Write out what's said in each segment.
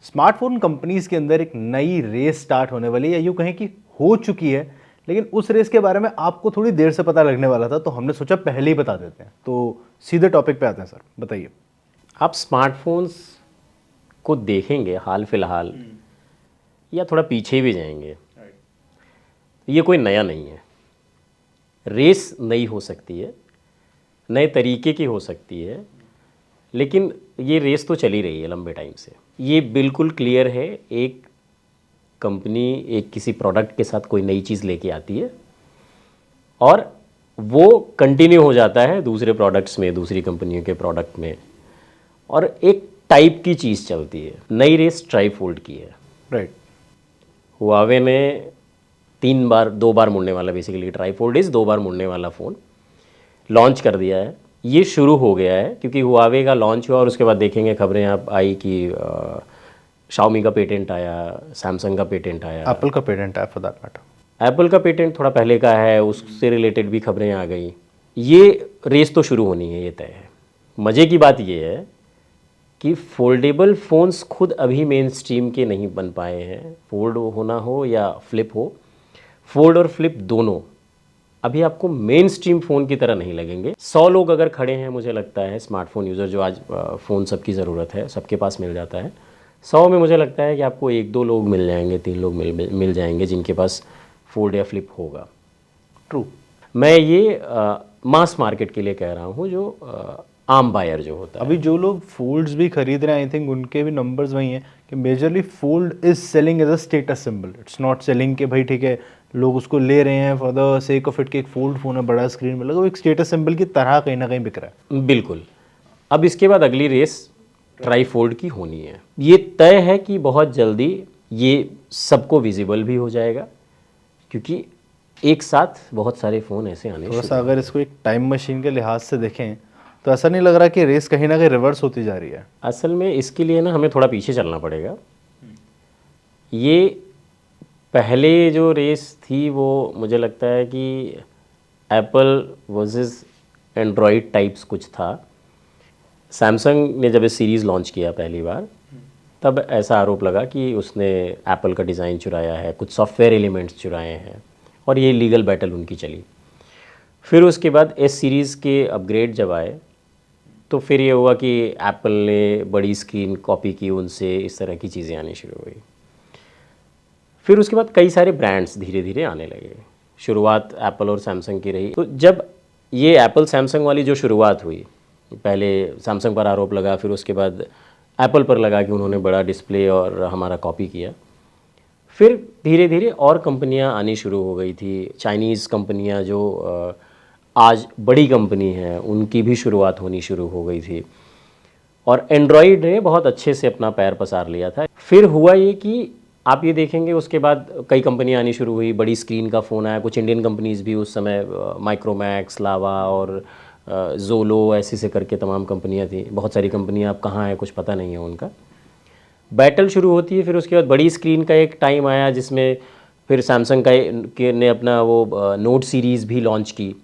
Smartphone companies के अंदर एक नई रेस स्टार्ट होने वाली है, या यूँ कहें कि हो चुकी है, लेकिन उस रेस के बारे में आपको थोड़ी देर से पता लगने वाला था, तो हमने सोचा पहले ही बता देते हैं। तो सीधे टॉपिक पे आते हैं सर, बताइए। आप स्मार्टफोन्स को देखेंगे हाल फिलहाल या थोड़ा पीछे भी जाएंगे, ये कोई नया नहीं है। रेस नई हो सकती है, नए तरीके की हो सकती है, लेकिन ये रेस तो चली रही है लंबे टाइम से। ये बिल्कुल क्लियर है, एक कंपनी एक किसी प्रोडक्ट के साथ कोई नई चीज़ लेके आती है और वो कंटिन्यू हो जाता है दूसरे प्रोडक्ट्स में, दूसरी कंपनियों के प्रोडक्ट में, और एक टाइप की चीज़ चलती है। नई रेस ट्राईफोल्ड की है। राइट। हुआवे ने 3 बार 2 बार मुड़ने वाला, बेसिकली ट्राईफोल्ड इज़ 2 बार मुड़ने वाला फ़ोन लॉन्च कर दिया है। ये शुरू हो गया है क्योंकि हुआवे का लॉन्च हुआ और उसके बाद देखेंगे खबरें आप आई कि शाओमी का पेटेंट आया, सैमसंग का पेटेंट आया, एप्पल का पेटेंट है फॉर दैट मैटर। एप्पल का पेटेंट थोड़ा पहले का है, उससे रिलेटेड भी खबरें आ गई। ये रेस तो शुरू होनी है, ये तय है। मज़े की बात ये है कि फोल्डेबल फ़ोन्स खुद अभी मेन स्ट्रीम के नहीं बन पाए हैं। फोल्ड होना हो या फ्लिप हो, फोल्ड और फ्लिप दोनों अभी आपको मेन स्ट्रीम फ़ोन की तरह नहीं लगेंगे। 100 लोग अगर खड़े हैं, मुझे लगता है स्मार्टफोन यूज़र, जो आज फ़ोन सबकी ज़रूरत है, सबके पास मिल जाता है, 100 में मुझे लगता है कि आपको 1-2 लोग मिल जाएंगे, 3 लोग मिल जाएंगे जिनके पास फोल्ड या फ्लिप होगा। ट्रू। मैं ये मास मार्केट के लिए कह रहा हूँ, जो आम बायर जो होता है। अभी जो लोग फोल्ड्स भी खरीद रहे हैं, आई थिंक उनके भी नंबर्स वही हैं कि majorly fold is selling as a status symbol. It's not selling कि भाई ठीक है लोग उसको ले रहे हैं for the sake of it कि एक फोल्ड फोन है, बड़ा स्क्रीन में लगा, वो एक स्टेटस सिंबल की तरह कहीं ना कहीं बिक रहा है। बिल्कुल। अब इसके बाद अगली रेस ट्राईफोल्ड की होनी है। ये तय है कि बहुत जल्दी ये सबको विजिबल भी हो जाएगा, क्योंकि एक साथ बहुत सारे फ़ोन ऐसे आने थोड़ा शुरू सा अगर इसको एक टाइम मशीन के लिहाज से देखें तो ऐसा नहीं लग रहा कि रेस कहीं ना कहीं रिवर्स होती जा रही है। असल में इसके लिए ना हमें थोड़ा पीछे चलना पड़ेगा। ये पहले जो रेस थी वो मुझे लगता है कि एप्पल वर्सेस एंड्रॉयड टाइप्स कुछ था। सैमसंग ने जब इस सीरीज़ लॉन्च किया पहली बार, तब ऐसा आरोप लगा कि उसने एप्पल का डिज़ाइन चुराया है, कुछ सॉफ्टवेयर एलिमेंट्स चुराए हैं, और ये लीगल बैटल उनकी चली। फिर उसके बाद एस सीरीज़ के अपग्रेड जब आए तो फिर ये हुआ कि एप्पल ने बड़ी स्क्रीन कॉपी की उनसे, इस तरह की चीज़ें आनी शुरू हुई। फिर उसके बाद कई सारे ब्रांड्स धीरे धीरे आने लगे। शुरुआत एप्पल और सैमसंग की रही। तो जब ये एप्पल सैमसंग वाली जो शुरुआत हुई, पहले सैमसंग पर आरोप लगा, फिर उसके बाद एप्पल पर लगा कि उन्होंने बड़ा डिस्प्ले और हमारा कॉपी किया। फिर धीरे धीरे और कंपनियां आनी शुरू हो गई थी। चाइनीज़ कंपनियां जो आज बड़ी कंपनी हैं, उनकी भी शुरुआत होनी शुरू हो गई थी, और एंड्रॉयड ने बहुत अच्छे से अपना पैर पसार लिया था। फिर हुआ ये कि आप ये देखेंगे उसके बाद कई कंपनियां आनी शुरू हुई, बड़ी स्क्रीन का फ़ोन आया। कुछ इंडियन कंपनीज़ भी उस समय, माइक्रोमैक्स, लावा और जोलो, ऐसे से करके तमाम कंपनियां थी। बहुत सारी कंपनियां अब कहाँ हैं कुछ पता नहीं है उनका। बैटल शुरू होती है। फिर उसके बाद बड़ी स्क्रीन का एक टाइम आया जिसमें फिर सैमसंग ने अपना वो नोट सीरीज़ भी लॉन्च की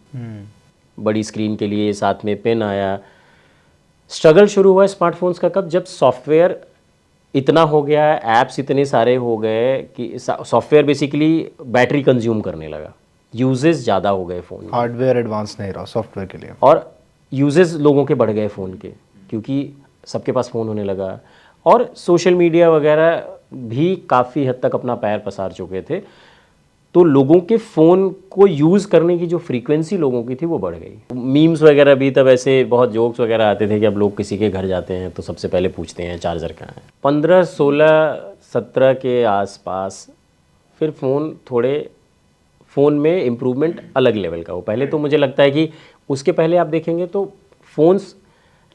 बड़ी स्क्रीन के लिए, साथ में पेन आया। स्ट्रगल शुरू हुआ स्मार्टफोन्स का कब, जब सॉफ्टवेयर इतना हो गया, ऐप्स इतने सारे हो गए कि सॉफ्टवेयर बेसिकली बैटरी कंज्यूम करने लगा, यूजेस ज़्यादा हो गए फ़ोन के, हार्डवेयर एडवांस नहीं रहा सॉफ्टवेयर के लिए, और यूजेस लोगों के बढ़ गए फ़ोन के, क्योंकि सबके पास फ़ोन होने लगा, और सोशल मीडिया वगैरह भी काफ़ी हद तक अपना पैर पसार चुके थे। तो लोगों के फ़ोन को यूज़ करने की जो फ्रीक्वेंसी लोगों की थी वो बढ़ गई। मीम्स वगैरह भी तब ऐसे बहुत जोक्स वगैरह आते थे कि अब लोग किसी के घर जाते हैं तो सबसे पहले पूछते हैं चार्जर कहाँ है। 15, 16, 17 के आसपास फिर फ़ोन में इम्प्रूवमेंट अलग लेवल का हो। पहले तो मुझे लगता है कि उसके पहले आप देखेंगे तो फ़ोन्स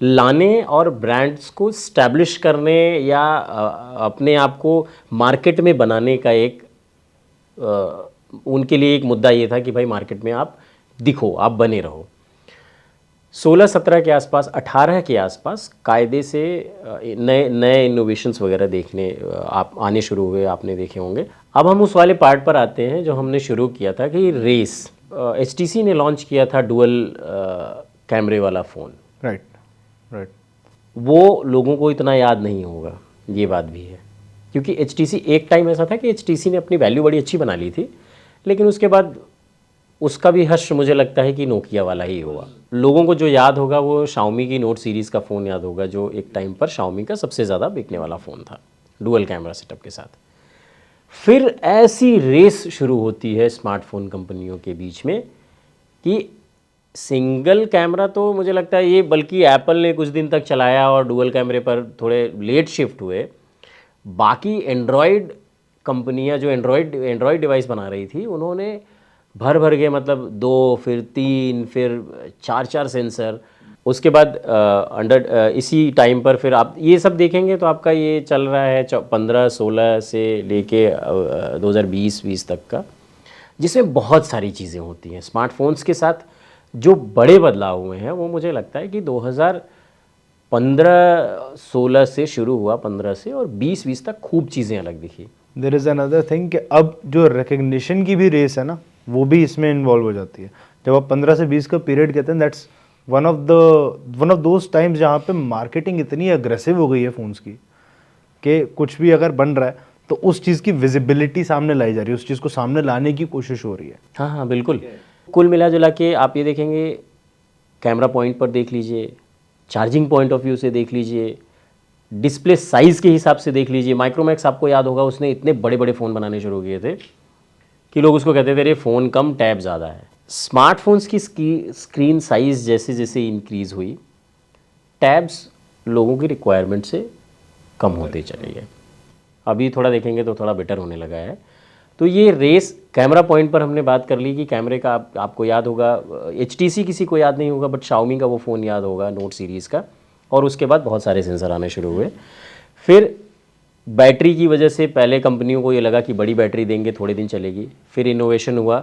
लाने और ब्रांड्स को स्टैब्लिश करने या अपने आप को मार्केट में बनाने का एक उनके लिए एक मुद्दा ये था कि भाई मार्केट में आप दिखो, आप बने रहो। 16-17 के आसपास, 18 के आसपास कायदे से नए नए इनोवेशंस वगैरह देखने आप आने शुरू हुए, आपने देखे होंगे। अब हम उस वाले पार्ट पर आते हैं जो हमने शुरू किया था कि रेस। HTC ने लॉन्च किया था डुअल कैमरे वाला फ़ोन। Right right. वो लोगों को इतना याद नहीं होगा, ये बात भी है। क्योंकि HTC एक टाइम ऐसा था कि HTC ने अपनी वैल्यू बड़ी अच्छी बना ली थी, लेकिन उसके बाद उसका भी हश्र मुझे लगता है कि नोकिया वाला ही हुआ। लोगों को जो याद होगा वो शाओमी की नोट सीरीज़ का फ़ोन याद होगा, जो एक टाइम पर शाओमी का सबसे ज़्यादा बिकने वाला फ़ोन था डुअल कैमरा सेटअप के साथ। फिर ऐसी रेस शुरू होती है स्मार्टफोन कंपनियों के बीच में कि सिंगल कैमरा तो मुझे लगता है ये, बल्कि एप्पल ने कुछ दिन तक चलाया और डुअल कैमरे पर थोड़े लेट शिफ्ट हुए। बाकी एंड्रॉयड कंपनियां जो एंड्रॉयड डिवाइस बना रही थी, उन्होंने भर भर के, मतलब 2 फिर 3 फिर 4 सेंसर। उसके बाद इसी टाइम पर फिर आप ये सब देखेंगे तो आपका ये चल रहा है 15-16 से लेके 2020 तक का, जिसमें बहुत सारी चीज़ें होती हैं। स्मार्टफोन्स के साथ जो बड़े बदलाव हुए हैं वो मुझे लगता है कि 2015-16 से शुरू हुआ, 15 से, और 20 तक खूब चीज़ें अलग दिखी। देयर इज़ अनदर थिंग कि अब जो रिकग्निशन की भी रेस है ना, वो भी इसमें इन्वॉल्व हो जाती है। जब आप 15 से 20 का पीरियड कहते हैं, that's one of those times जहाँ पे मार्केटिंग इतनी अग्रेसिव हो गई है फ़ोन्स की कि कुछ भी अगर बन रहा है तो उस चीज़ की विजिबिलिटी सामने लाई जा रही है, उस चीज़ को सामने लाने की कोशिश हो रही है। हाँ हाँ बिल्कुल। कुल मिला जुला के आप ये देखेंगे, कैमरा पॉइंट पर देख लीजिए, चार्जिंग पॉइंट ऑफ व्यू से देख लीजिए, डिस्प्ले साइज़ के हिसाब से देख लीजिए। माइक्रोमैक्स आपको याद होगा, उसने इतने बड़े बड़े फ़ोन बनाने शुरू किए थे कि लोग उसको कहते थे अरे फ़ोन कम टैब ज़्यादा है। स्मार्टफोन्स की स्क्रीन साइज़ जैसे जैसे इंक्रीज़ हुई, टैब्स लोगों की रिक्वायरमेंट से कम होते चले गए। अभी थोड़ा देखेंगे तो थोड़ा बेटर होने लगा है। तो ये रेस, कैमरा पॉइंट पर हमने बात कर ली कि कैमरे का आपको याद होगा, HTC किसी को याद नहीं होगा, बट शाओमी का वो फ़ोन याद होगा नोट सीरीज़ का। और उसके बाद बहुत सारे सेंसर आने शुरू हुए। फिर बैटरी की वजह से पहले कंपनियों को ये लगा कि बड़ी बैटरी देंगे, थोड़े दिन चलेगी। फिर इनोवेशन हुआ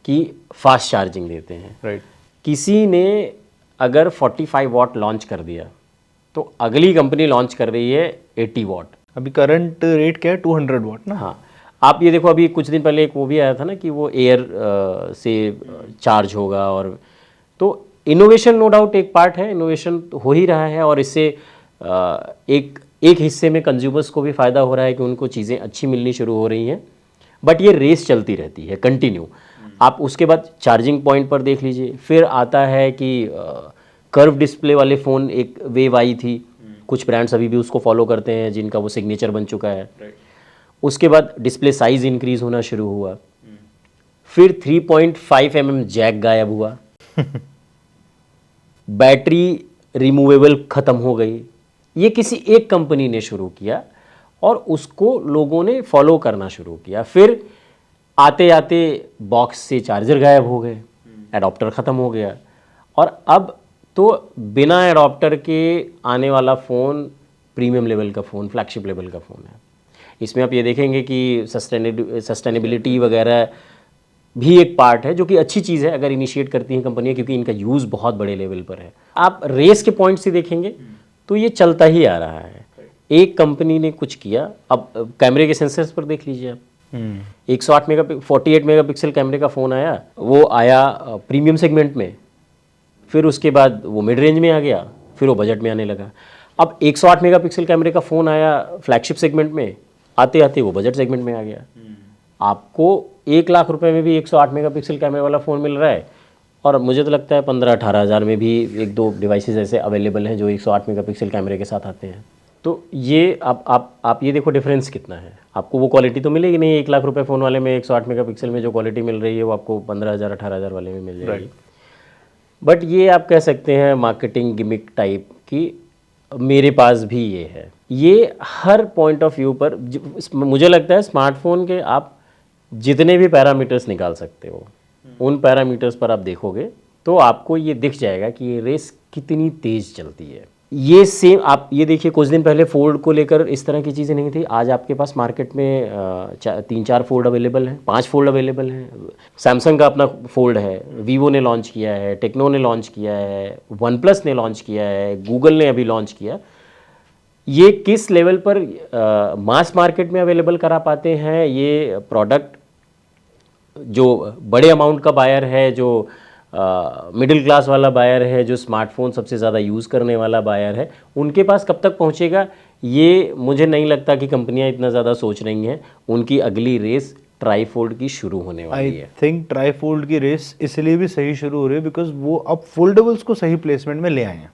कि फास्ट चार्जिंग देते हैं। राइट। किसी ने अगर 45 वाट लॉन्च कर दिया तो अगली कंपनी लॉन्च कर रही है 80 वाट। अभी करंट रेट क्या है? 200 वाट ना। हाँ, आप ये देखो, अभी कुछ दिन पहले एक वो भी आया था ना कि वो एयर से चार्ज होगा। और तो इनोवेशन नो डाउट एक पार्ट है, इनोवेशन तो हो ही रहा है, और इससे एक हिस्से में कंज्यूमर्स को भी फ़ायदा हो रहा है कि उनको चीज़ें अच्छी मिलनी शुरू हो रही हैं। बट ये रेस चलती रहती है कंटिन्यू। आप उसके बाद चार्जिंग पॉइंट पर देख लीजिए। फिर आता है कि कर्व डिस्प्ले वाले फ़ोन, एक वेव आई थी, कुछ ब्रांड्स अभी भी उसको फॉलो करते हैं जिनका वो सिग्नेचर बन चुका है। उसके बाद डिस्प्ले साइज़ इंक्रीज़ होना शुरू हुआ। फिर 3.5 mm जैक गायब हुआ। बैटरी रिमूवेबल ख़त्म हो गई। ये किसी एक कंपनी ने शुरू किया और उसको लोगों ने फॉलो करना शुरू किया। फिर आते आते बॉक्स से चार्जर गायब हो गए, एडाप्टर ख़त्म हो गया, और अब तो बिना एडाप्टर के आने वाला फ़ोन प्रीमियम लेवल का फ़ोन, फ्लैगशिप लेवल का फ़ोन है। इसमें आप ये देखेंगे कि सस्टेनेबिलिटी वगैरह भी एक पार्ट है, जो कि अच्छी चीज़ है अगर इनिशिएट करती हैं कंपनियां, क्योंकि इनका यूज़ बहुत बड़े लेवल पर है। आप रेस के पॉइंट से देखेंगे तो ये चलता ही आ रहा है। एक कंपनी ने कुछ किया, अब कैमरे के सेंसर्स पर देख लीजिए आप। 48 मेगापिक्सल कैमरे का फ़ोन आया, वो आया प्रीमियम सेगमेंट में, फिर उसके बाद वो मिड रेंज में आ गया, फिर वो बजट में आने लगा। अब 108 मेगापिक्सल कैमरे का फ़ोन आया फ्लैगशिप सेगमेंट में, आते आते वो बजट सेगमेंट में आ गया। आपको 1 लाख रुपए में भी 108 मेगापिक्सल कैमरे वाला फ़ोन मिल रहा है, और मुझे तो लगता है 15-18 हज़ार में भी 1-2 डिवाइसेस ऐसे अवेलेबल हैं जो 108 मेगापिक्सल कैमरे के साथ आते हैं। तो ये आप ये देखो डिफरेंस कितना है। आपको वो क्वालिटी तो मिलेगी नहीं 1 लाख रुपए फ़ोन वाले में, 108 मेगापिक्सल में जो क्वालिटी मिल रही है वो आपको 15,000-18,000 वाले में मिल जाएगी। बट ये आप कह सकते हैं मार्केटिंग गिमिक टाइप की, मेरे पास भी ये है। ये हर पॉइंट ऑफ व्यू पर मुझे लगता है स्मार्टफोन के आप जितने भी पैरामीटर्स निकाल सकते हो, उन पैरामीटर्स पर आप देखोगे तो आपको ये दिख जाएगा कि ये रेस कितनी तेज़ चलती है। ये सेम आप ये देखिए, कुछ दिन पहले फोल्ड को लेकर इस तरह की चीज़ें नहीं थी। आज आपके पास मार्केट में 3-4 फोल्ड अवेलेबल हैं, 5 फोल्ड अवेलेबल हैं। सैमसंग का अपना फोल्ड है, वीवो ने लॉन्च किया है, टेक्नो ने लॉन्च किया है, वन प्लस ने लॉन्च किया है, गूगल ने अभी लॉन्च किया। ये किस लेवल पर मास मार्केट में अवेलेबल करा पाते हैं ये प्रोडक्ट, जो बड़े अमाउंट का बायर है, जो मिडिल क्लास वाला बायर है, जो स्मार्टफोन सबसे ज़्यादा यूज़ करने वाला बायर है, उनके पास कब तक पहुंचेगा ये मुझे नहीं लगता कि कंपनियां इतना ज़्यादा सोच रही हैं। उनकी अगली रेस ट्राईफोल्ड की शुरू होने वाली आई है। थिंक ट्राईफोल्ड की रेस इसलिए भी सही शुरू हो रही है बिकॉज वो अब फोल्डेबल्स को सही प्लेसमेंट में ले आए हैं।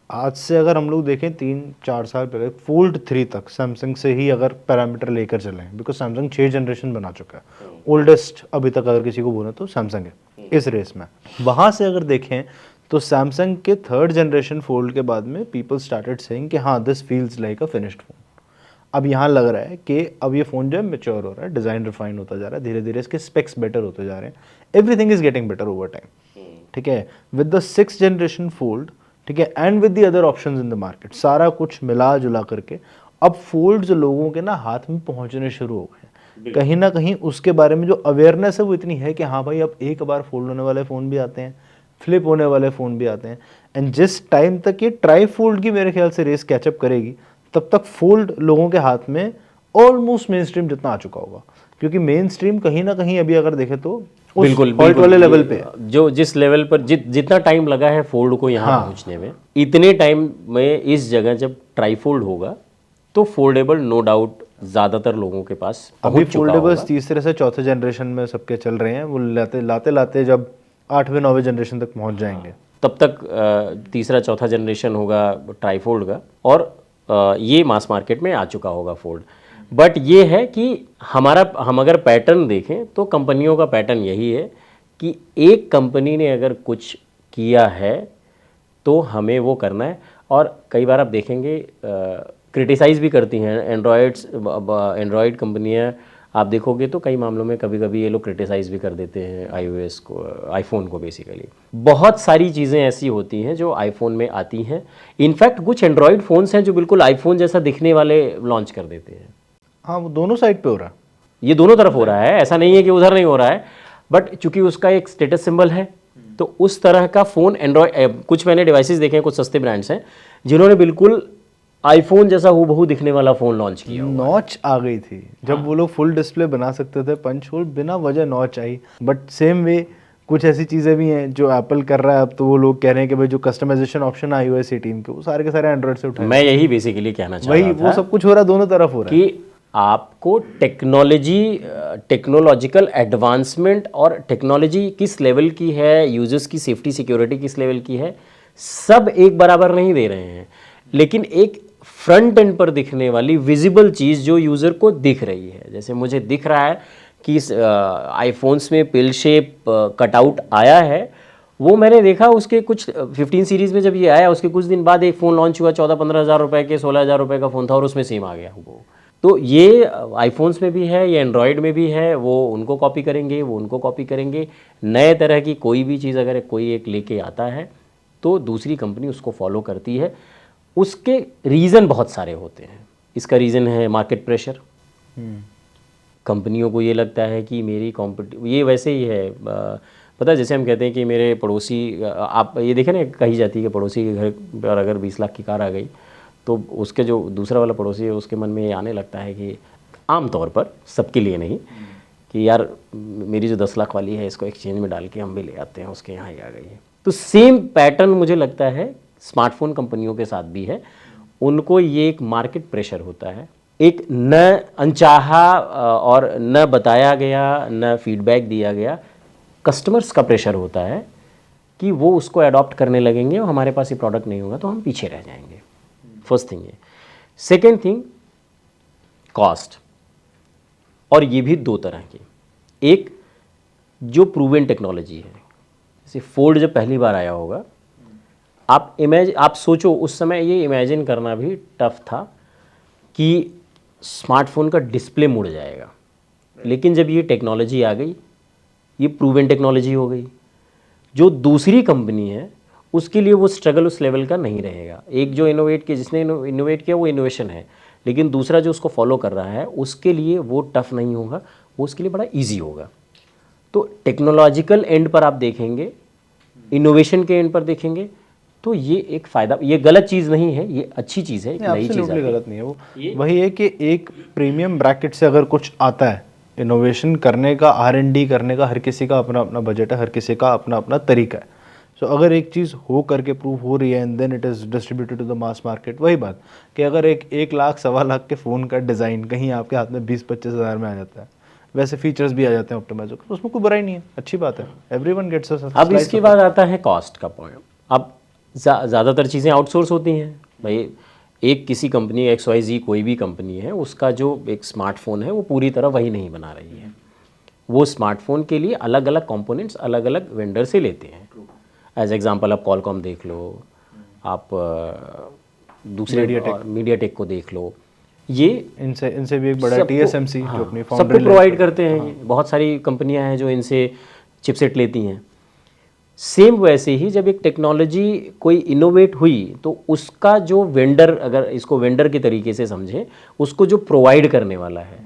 आज से अगर हम लोग देखें 3-4 साल पहले फोल्ड 3 तक सैमसंग से ही अगर पैरामीटर लेकर चले हैं, बिकॉज सैमसंग 6 जनरेशन बना चुका है। ओल्डेस्ट अभी तक अगर किसी को बोले तो सैमसंग है इस रेस में। वहाँ से अगर देखें तो सैमसंग के 3rd जनरेशन फोल्ड के बाद में पीपल स्टार्टेड सेइंग कि हाँ this feels like a finished phone. अब यहाँ लग रहा है कि अब ये फ़ोन जो है मेच्योर हो रहा है, डिज़ाइन रिफाइन होता जा रहा है, धीरे धीरे इसके स्पेक्स बेटर होते जा रहे हैं, everything is getting better over time. ठीक है, with the 6th generation fold, ठीक है, and with the other options in the market, सारा कुछ मिला जुला करके अब फोल्ड्स लोगों के ना हाथ में पहुंचने शुरू हो गए। कहीं ना कहीं उसके बारे में जो अवेयरनेस है वो इतनी है कि हाँ भाई अब एक बार फोल्ड होने वाले फ़ोन भी आते हैं, फ्लिप होने वाले फ़ोन भी आते हैं। एंड जिस टाइम तक ये ट्राई फोल्ड की मेरे ख्याल से रेस कैचअप करेगी तब तक फोल्ड लोगों के हाथ में ऑलमोस्ट मेन स्ट्रीम जितना आ चुका होगा, क्योंकि मेन स्ट्रीम कहीं ना कहीं अभी अगर देखें तो उस बिल्कुल हॉल्ट वाले लेवल पे है। जो जिस लेवल पर जितना टाइम लगा है फोल्ड को यहाँ पहुँचने में, इतने टाइम में इस जगह जब ट्राईफोल्ड होगा तो फोल्डेबल नो डाउट ज़्यादातर लोगों के पास अभी पहुँच चुका फोल्डेबल्स होगा। तीसरे से चौथे जनरेशन में सबके चल रहे हैं, वो लाते लाते जब 8वें 9वें जनरेशन तक पहुंच जाएंगे तब तक तीसरा चौथा जनरेशन होगा ट्राईफोल्ड का, और ये मास मार्केट में आ चुका होगा फोल्ड। बट ये है कि हम अगर पैटर्न देखें तो कंपनियों का पैटर्न यही है कि एक कंपनी ने अगर कुछ किया है तो हमें वो करना है। और कई बार आप देखेंगे क्रिटिसाइज़ भी करती हैं एंड्रॉयड कंपनियां। आप देखोगे तो कई मामलों में कभी कभी ये लोग क्रिटिसाइज़ भी कर देते हैं iOS को, आईफोन को। बेसिकली बहुत सारी चीज़ें ऐसी होती हैं जो आईफोन में आती हैं। इनफैक्ट कुछ एंड्रॉयड फ़ोन्स हैं जो बिल्कुल आईफोन जैसा दिखने वाले लॉन्च कर देते हैं। हाँ, वो दोनों साइड पे हो रहा है। ये दोनों तरफ हो रहा है, ऐसा नहीं है कि उधर नहीं हो रहा है। बट चूंकि उसका एक स्टेटस सिंबल है तो उस तरह का फ़ोन एंड्रॉयड, कुछ मैंने डिवाइसेस देखे हैं, कुछ सस्ते ब्रांड्स हैं जिन्होंने बिल्कुल आईफोन जैसा हूबहू दिखने वाला फ़ोन लॉन्च किया। नॉच आ गई थी जब वो लोग फुल डिस्प्ले बना सकते थे, पंच होल बिना वजह notch I. But same way कुछ ऐसी चीज़ें भी हैं जो एप्पल कर रहा है अब, तो वो लोग कह रहे हैं कि भाई जो कस्टमाइजेशन ऑप्शन है iOS 18 के वो सारे के सारे एंड्रॉइड से उठाए। मैं यही बेसिकली कहना चाह वही रहा था वो सब कुछ हो रहा है, दोनों तरफ हो रहा है कि आपको टेक्नोलॉजिकल एडवांसमेंट और टेक्नोलॉजी किस लेवल की है, यूजर्स की सेफ्टी सिक्योरिटी किस लेवल की है, सब एक बराबर नहीं दे रहे हैं। लेकिन एक फ्रंट एंड पर दिखने वाली विजिबल चीज़ जो यूज़र को दिख रही है, जैसे मुझे दिख रहा है कि इस आईफोन्स में पिल शेप कटआउट आया है, वो मैंने देखा उसके कुछ 15 सीरीज़ में जब ये आया उसके कुछ दिन बाद एक फ़ोन लॉन्च हुआ 14-15 हज़ार रुपये के, 16 हज़ार रुपये का फ़ोन था और उसमें सेम आ गया वो। तो ये आईफोन्स में भी है, ये एंड्रॉयड में भी है। वो उनको कॉपी करेंगे, वो उनको कॉपी करेंगे। नए तरह की कोई भी चीज़ अगर कोई एक लेके आता है तो दूसरी कंपनी उसको फॉलो करती है। उसके रीज़न बहुत सारे होते हैं। इसका रीज़न है मार्केट प्रेशर। कंपनियों को ये लगता है कि मेरी ये वैसे ही है, पता है, जैसे हम कहते हैं कि मेरे पड़ोसी, आप ये देखें ना, कही जाती है कि पड़ोसी के घर पर अगर 20 लाख की कार आ गई तो उसके जो दूसरा वाला पड़ोसी है उसके मन में ये आने लगता है कि आम तौर पर, सबके लिए नहीं, कि यार मेरी जो 10 लाख वाली है इसको एक्सचेंज में डाल के हम भी ले आते हैं, उसके यहाँ ही आ गई है। तो सेम पैटर्न मुझे लगता है स्मार्टफोन कंपनियों के साथ भी है। उनको ये एक मार्केट प्रेशर होता है, एक न अनचाहा और न बताया गया, न फीडबैक दिया गया कस्टमर्स का प्रेशर होता है कि वो उसको अडॉप्ट करने लगेंगे और हमारे पास ये प्रोडक्ट नहीं होगा तो हम पीछे रह जाएंगे। फर्स्ट थिंग है। Second thing, cost. और ये भी दो तरह की, एक जो प्रूवन टेक्नोलॉजी है, जैसे फोल्ड जब पहली बार आया होगा, आप सोचो उस समय ये इमेजिन करना भी टफ था कि स्मार्टफोन का डिस्प्ले मुड़ जाएगा। लेकिन जब ये टेक्नोलॉजी आ गई, ये प्रूवन टेक्नोलॉजी हो गई। जो दूसरी कंपनी है उसके लिए वो स्ट्रगल उस लेवल का नहीं रहेगा। एक जो जिसने इनोवेट किया वो इनोवेशन है, लेकिन दूसरा जो उसको फॉलो कर रहा है उसके लिए वो टफ नहीं होगा, वो उसके लिए बड़ा ईजी होगा। तो टेक्नोलॉजिकल एंड पर आप देखेंगे, इनोवेशन के एंड पर देखेंगे, तो ये एक फ़ायदा, ये गलत चीज़ नहीं है, ये अच्छी चीज़ है, एक नई चीज़ है। गलत नहीं है वो। वही है कि एक प्रीमियम ब्रैकेट से अगर कुछ आता है, इनोवेशन करने का, R&D करने का हर किसी का अपना अपना बजट है, हर किसी का अपना अपना तरीका है। सो अगर एक चीज़ हो करके प्रूव हो रही है and then it is distributed to the mass market, वही बात कि अगर एक लाख सवा लाख के फ़ोन का डिज़ाइन कहीं आपके हाथ में 20-25 हज़ार में आ जाता है, वैसे फीचर्स भी आ जाते हैं ऑप्टिमाइजर, तो उसमें कोई बुराई नहीं है, अच्छी बात है, एवरीवन गेट्स अ अब इसके बाद आता है कॉस्ट का पॉइंट। अब ज़्यादातर चीज़ें आउटसोर्स होती हैं भाई। एक किसी कंपनी XYZ कोई भी कंपनी है, उसका जो एक स्मार्टफोन है वो पूरी तरह वही नहीं बना रही है। वो स्मार्टफोन के लिए अलग अलग कंपोनेंट्स अलग अलग वेंडर से लेते हैं। एज एग्जांपल आप कॉलकॉम देख लो, आप दूसरे मीडियाटेक को देख लो, ये इनसे भी एक बड़ा TSMC जो अपनी सबको फाउंड्री प्रोवाइड करते हैं। ये बहुत सारी कंपनियां हैं जो इनसे चिपसेट लेती हैं। सेम वैसे ही जब एक टेक्नोलॉजी कोई इनोवेट हुई तो उसका जो वेंडर, अगर इसको वेंडर के तरीके से समझें, उसको जो प्रोवाइड करने वाला है,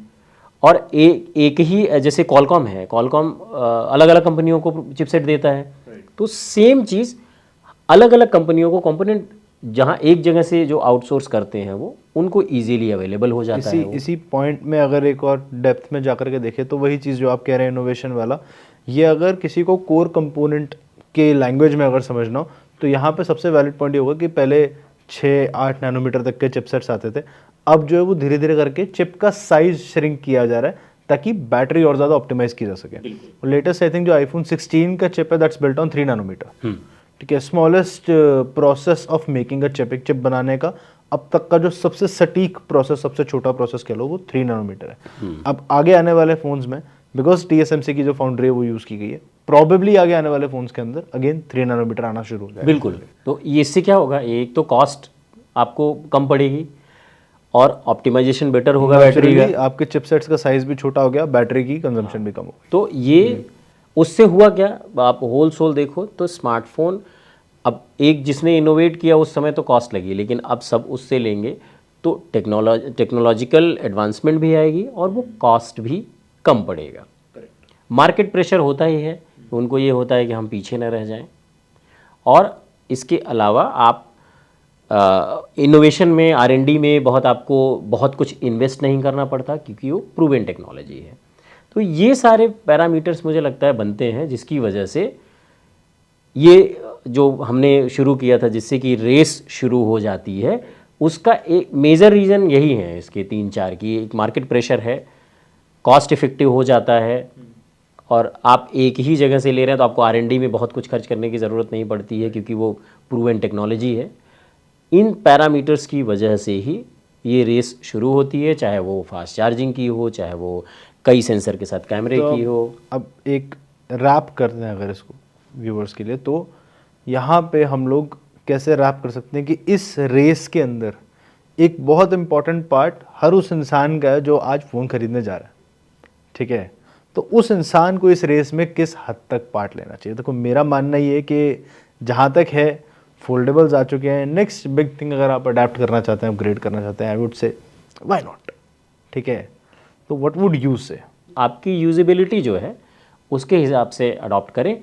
और एक ही जैसे कॉलकॉम है, कॉलकॉम अलग अलग कंपनियों को चिपसेट देता है, तो सेम चीज़ अलग अलग कंपनियों को कंपोनेंट जहाँ एक जगह से जो आउटसोर्स करते हैं वो उनको इजीली अवेलेबल हो जाता है। इसी पॉइंट में अगर एक और डेप्थ में जाकर के देखें तो वही चीज़ जो आप कह रहे हैं इनोवेशन वाला, ये अगर किसी को कोर कंपोनेंट के लैंग्वेज में अगर समझना हो तो यहाँ पे सबसे वैलिड पॉइंट ये होगा कि पहले 6-8 नैनोमीटर तक के चिपसेट्स आते थे, अब जो है वो धीरे धीरे करके चिप का साइज श्रिंक किया जा रहा है ताकि बैटरी और ज़्यादा ऑप्टिमाइज की जा सके। लेटेस्ट आई थिंक जो आईफोन 16 का चिप है दैट्स बिल्ट ऑन 3 नैनोमीटर, ठीक है। Smallest process of making a chip, एक चिप बनाने का अब तक का जो सबसे सटीक प्रोसेस, सबसे छोटा प्रोसेस कह लो, वो 3 नैनोमीटर है। अब आगे आने वाले फोन्स में बिकॉज TSMC की जो फाउंड्री है वो यूज़ की गई है, प्रॉबेबली आगे आने वाले फोन्स के अंदर अगेन 3 नैनोमीटर आना शुरू हो जाएगा। बिल्कुल। तो ये इससे क्या होगा, एक तो कॉस्ट आपको कम पड़ेगी और ऑप्टिमाइजेशन बेटर होगा बैटरी का, आपके चिपसेट्स का साइज भी छोटा हो गया, बैटरी की कंजम्पशन भी कम हो। तो ये उससे हुआ क्या, आप होल सोल देखो तो स्मार्टफोन, अब एक जिसने इनोवेट किया उस समय तो कॉस्ट लगी, लेकिन अब सब उससे लेंगे तो टेक्नोलॉजिकल एडवांसमेंट भी आएगी और वो कॉस्ट भी कम पड़ेगा। मार्केट प्रेशर होता ही है, उनको ये होता है कि हम पीछे न रह जाएं, और इसके अलावा आप इनोवेशन में, R&D में आपको बहुत कुछ इन्वेस्ट नहीं करना पड़ता क्योंकि वो प्रूवन टेक्नोलॉजी है। तो ये सारे पैरामीटर्स मुझे लगता है बनते हैं जिसकी वजह से ये जो हमने शुरू किया था जिससे कि रेस शुरू हो जाती है, उसका एक मेजर रीज़न यही है इसके 3-4 की। एक मार्केट प्रेशर है, कॉस्ट इफेक्टिव हो जाता है, और आप एक ही जगह से ले रहे हैं तो आपको R&D में बहुत कुछ खर्च करने की ज़रूरत नहीं पड़ती है क्योंकि वो प्रूवन टेक्नोलॉजी है। इन पैरामीटर्स की वजह से ही ये रेस शुरू होती है, चाहे वो फास्ट चार्जिंग की हो, चाहे वो कई सेंसर के साथ कैमरे की हो। अब एक रैप करते हैं अगर इसको व्यूअर्स के लिए, तो यहाँ पे हम लोग कैसे रैप कर सकते हैं कि इस रेस के अंदर एक बहुत इंपॉर्टेंट पार्ट हर उस इंसान का है जो आज फ़ोन खरीदने जा रहा है, ठीक है। तो उस इंसान को इस रेस में किस हद तक पार्ट लेना चाहिए। देखो मेरा मानना ये है कि जहाँ तक है फोल्डेबल्स आ चुके हैं, नेक्स्ट बिग थिंग अगर आप अडेप्ट करना चाहते हैं, अपग्रेड करना चाहते हैं, I would say why not, ठीक है। तो व्हाट वुड यू से, आपकी यूजेबिलिटी जो है उसके हिसाब से अडॉप्ट करें।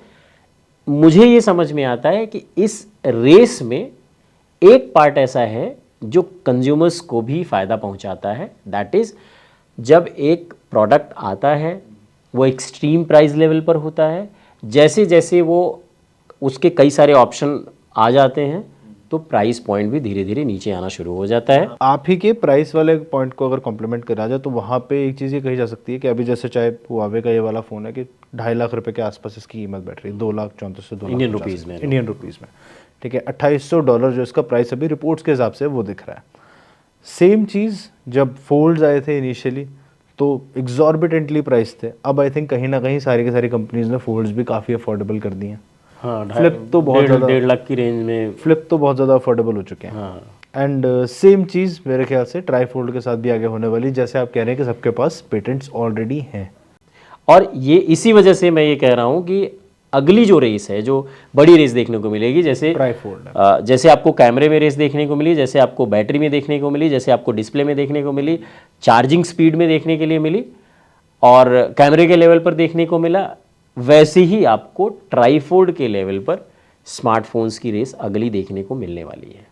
मुझे ये समझ में आता है कि इस रेस में एक पार्ट ऐसा है जो कंज्यूमर्स को भी फ़ायदा पहुंचाता है, दैट इज़ जब एक प्रोडक्ट आता है वो एक्सट्रीम प्राइस लेवल पर होता है, जैसे जैसे वो उसके कई सारे ऑप्शन आ जाते हैं तो प्राइस पॉइंट भी धीरे धीरे नीचे आना शुरू हो जाता है। आप ही के प्राइस वाले पॉइंट को अगर कॉम्प्लीमेंट करा जाए तो वहाँ पे एक चीज़ ये कही जा सकती है कि अभी जैसे चाहे हुआवे का ये वाला फ़ोन है कि 2.5 लाख रुपए के आसपास इसकी कीमत बैठ रही है, 2,34,000 से 2 लाख इंडियन रुपीज़ में, ठीक है। $2,800 जो इसका प्राइस अभी रिपोर्ट्स के हिसाब से वो दिख रहा है। सेम चीज़ जब फोल्ड्स आए थे इनिशियली तो एग्जॉर्बिटेंटली प्राइस थे, अब आई थिंक कहीं ना कहीं सारी की सारी कंपनीज ने फोल्ड्स भी काफ़ी अफोर्डेबल कर दिए हैं। हाँ, फ्लिप तो बहुत ज़्यादा, 1.5 लाख की रेंज में फ्लिप तो बहुत ज़्यादा अफोर्डेबल हो चुके हैं। हाँ, एंड सेम चीज़ मेरे ख्याल से ट्राईफोल्ड के साथ भी आगे होने वाली, जैसे आप कह रहे हैं कि सबके पास पेटेंट्स ऑलरेडी हैं। और ये इसी वजह से मैं ये कह रहा हूँ कि अगली जो रेस है, जो बड़ी रेस देखने को मिलेगी, जैसे ट्राईफोल्ड, जैसे आपको कैमरे में रेस देखने को मिली, जैसे आपको बैटरी में देखने को मिली, जैसे आपको डिस्प्ले में देखने को मिली, चार्जिंग स्पीड में देखने के लिए मिली और कैमरे के लेवल पर देखने को मिला, वैसे ही आपको ट्राईफोल्ड के लेवल पर स्मार्टफोन्स की रेस अगली देखने को मिलने वाली है।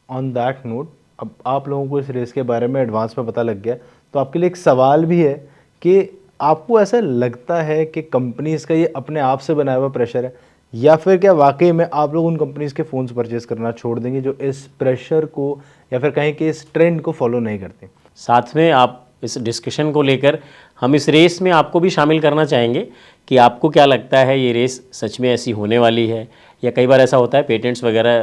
ऑन दैट नोट, अब आप लोगों को इस रेस के बारे में एडवांस में पता लग गया, तो आपके लिए एक सवाल भी है कि आपको ऐसा लगता है कि कंपनीज का ये अपने आप से बनाया हुआ प्रेशर है या फिर क्या वाकई में आप लोग उन कंपनीज के फ़ोन्स परचेज करना छोड़ देंगे जो इस प्रेशर को या फिर कहें कि इस ट्रेंड को फॉलो नहीं करते? साथ में आप इस डिस्कशन को लेकर हम इस रेस में आपको भी शामिल करना चाहेंगे कि आपको क्या लगता है ये रेस सच में ऐसी होने वाली है, या कई बार ऐसा होता है पेटेंट्स वगैरह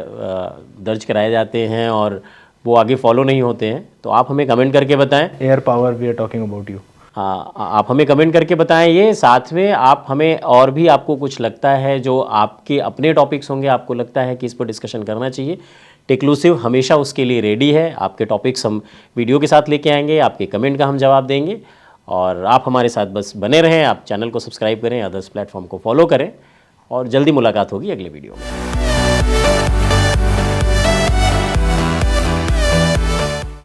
दर्ज कराए जाते हैं और वो आगे फॉलो नहीं होते हैं, तो आप हमें कमेंट करके बताएं। Air power we are talking about you. आप हमें कमेंट करके बताएं ये, साथ में आप हमें और भी आपको कुछ लगता है जो आपके अपने टॉपिक्स होंगे, आपको लगता है कि इस पर डिस्कशन करना चाहिए, टेक्लूसिव हमेशा उसके लिए रेडी है। आपके टॉपिक्स हम वीडियो के साथ लेके आएंगे, आपके कमेंट का हम जवाब देंगे, और आप हमारे साथ बस बने रहें। आप चैनल को सब्सक्राइब करें, अदर्स प्लेटफॉर्म को फॉलो करें, और जल्दी मुलाकात होगी अगले वीडियो में।